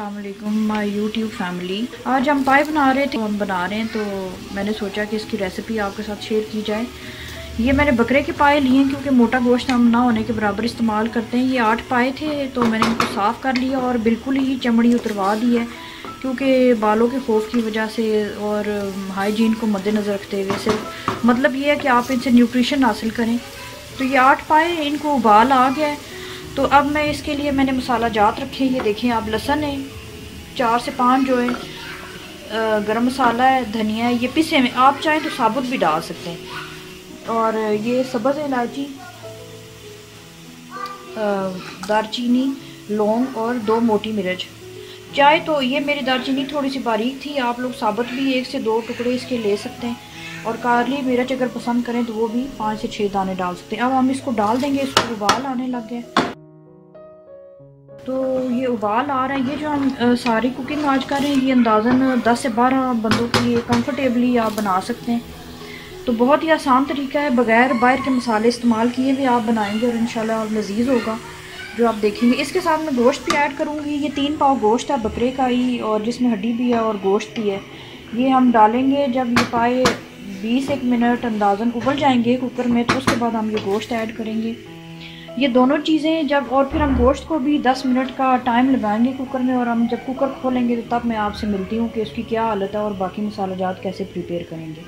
अस्सलाम वालेकुम my YouTube family. आज हम पाए बना रहे थे, हम बना रहे हैं तो मैंने सोचा कि इसकी रेसिपी आपके साथ शेयर की जाए। ये मैंने बकरे के पाए लिए हैं क्योंकि मोटा गोश्त हम ना होने के बराबर इस्तेमाल करते हैं। ये 8 पाए थे तो मैंने इनको साफ़ कर लिया और बिल्कुल ही चमड़ी उतरवा दी है क्योंकि बालों के खौफ की वजह से और हाइजीन को मद्देनज़र रखते हुए सिर्फ मतलब ये है कि आप इनसे न्यूट्रिशन हासिल करें। तो ये 8 पाए, इनको उबाल आ गया है। तो अब मैं इसके लिए मैंने मसाला जात रखे, ये देखें आप, लहसुन है 4 से 5 जो है, गरम मसाला है, धनिया है, ये पिसे में, आप चाहें तो साबुत भी डाल सकते हैं। और ये सब्ज़ इलायची, दारचीनी, लौंग और 2 मोटी मिर्च। चाहे तो ये मेरी दारचीनी थोड़ी सी बारीक थी, आप लोग साबुत भी 1 से 2 टुकड़े इसके ले सकते हैं। और काली मिर्च अगर पसंद करें तो वो भी 5 से 6 दाने डाल सकते हैं। अब हम इसको डाल देंगे, इसको उबाल आने लग गए तो ये उबाल आ रहा है। ये जो हम सारी कुकिंग आज कर रहे हैं ये अंदाज़न 10 से 12 बंदों के लिए कंफर्टेबली आप बना सकते हैं। तो बहुत ही आसान तरीका है, बगैर बाहर के मसाले इस्तेमाल किए भी आप बनाएंगे और इंशाल्लाह लजीज होगा जो आप देखेंगे। इसके साथ मैं गोश्त भी ऐड करूँगी। ये 3 पाव गोश्त है बकरे का ही, और जिसमें हड्डी भी है और गोश्त भी है। ये हम डालेंगे जब ये पाए 20-1 मिनट अंदाज़न उबल जाएंगे कुकर में, तो उसके बाद हम ये गोश्त ऐड करेंगे। ये दोनों चीज़ें जब, और फिर हम गोश्त को भी 10 मिनट का टाइम लगाएंगे कुकर में, और हम जब कुकर खोलेंगे तो तब मैं आपसे मिलती हूँ कि उसकी क्या हालत है और बाकी मसाला जात कैसे प्रिपेयर करेंगे।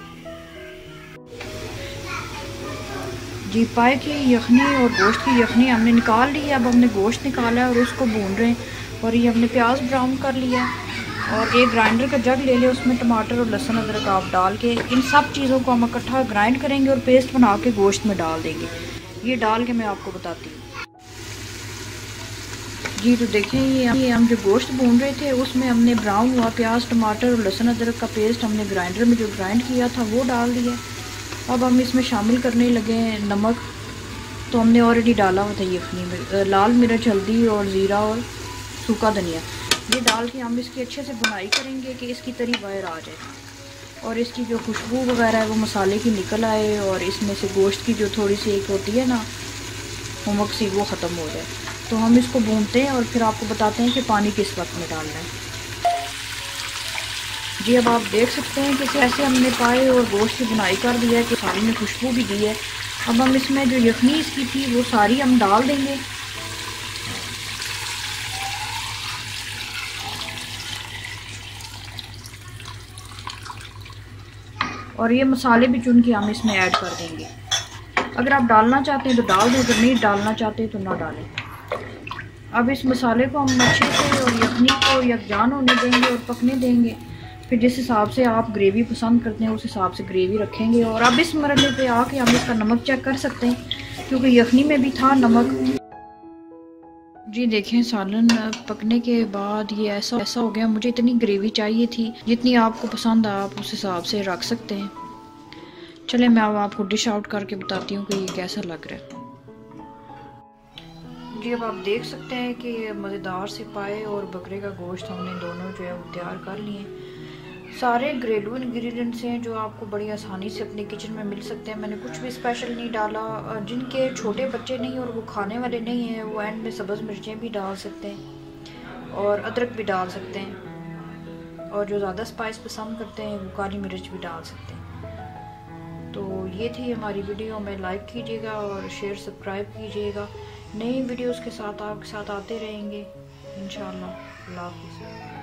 जी, पाए की यखनी और गोश्त की यखनी हमने निकाल ली है। अब हमने गोश्त निकाला है और उसको भून रहे हैं। और ये हमने प्याज ब्राउन कर लिया है और एक ग्राइंडर का जग ले लिया, उसमें टमाटर और लहसुन अदरक आप डाल के इन सब चीज़ों को हम इकट्ठा ग्राइंड करेंगे और पेस्ट बना के गोश्त में डाल देंगे। ये डाल के मैं आपको बताती हूँ। जी, तो देखें ये हम जो गोश्त भून रहे थे उसमें हमने ब्राउन हुआ प्याज, टमाटर और लहसुन अदरक का पेस्ट हमने ग्राइंडर में जो ग्राइंड किया था वो डाल दिया। अब हम इसमें शामिल करने लगे हैं नमक। तो हमने ऑलरेडी डाला हुआ था यखनी में, लाल मिर्च, हल्दी और ज़ीरा और सूखा धनिया। ये डाल के हम इसकी अच्छे से बुनाई करेंगे कि इसकी तरी बाहर आ जाए और इसकी जो खुशबू वगैरह है वो मसाले की निकल आए और इसमें से गोश्त की जो थोड़ी सी एक होती है ना नमक सी, वो ख़त्म हो जाए। तो हम इसको भूनते हैं और फिर आपको बताते हैं कि पानी किस वक्त में डालना है। जी, अब आप देख सकते हैं कि कैसे हमने पाए और गोश्त की बुनाई कर दिया है कि सारी में खुशबू भी दी है। अब हम इसमें जो यखनी इसकी थी वो सारी हम डाल देंगे। और ये मसाले भी चुन के हम इसमें ऐड कर देंगे। अगर आप डालना चाहते हैं तो डाल दें, अगर नहीं डालना चाहते तो ना डालें। अब इस मसाले को हम अच्छे से और यखनी को यकजान होने देंगे और पकने देंगे। फिर जिस हिसाब से आप ग्रेवी पसंद करते हैं उस हिसाब से ग्रेवी रखेंगे। और अब इस मरहले पे आके हम इसका नमक चेक कर सकते हैं क्योंकि यखनी में भी था नमक। जी देखें, सालन पकने के बाद ये ऐसा हो गया। मुझे इतनी ग्रेवी चाहिए थी, जितनी आपको पसंद है आप उस हिसाब से रख सकते हैं। चले मैं अब आपको डिश आउट करके बताती हूँ कि ये कैसा लग रहा है। जी, अब आप देख सकते हैं कि मज़ेदार से पाए और बकरे का गोश्त हमने दोनों जो है वो तैयार कर लिए। सारे घरेलू इंग्रेडिएंट्स हैं जो आपको बड़ी आसानी से अपने किचन में मिल सकते हैं। मैंने कुछ भी स्पेशल नहीं डाला। जिनके छोटे बच्चे नहीं और वो खाने वाले नहीं हैं वो एंड में सब्ज़ मिर्चें भी डाल सकते हैं और अदरक भी डाल सकते हैं, और जो ज़्यादा स्पाइस पसंद करते हैं वो काली मिर्च भी डाल सकते हैं। तो ये थी हमारी वीडियो में, लाइक कीजिएगा और शेयर सब्सक्राइब कीजिएगा। नई वीडियोज़ के साथ आपके साथ आते रहेंगे इंशाअल्लाह। अल्लाह हाफ़िज़।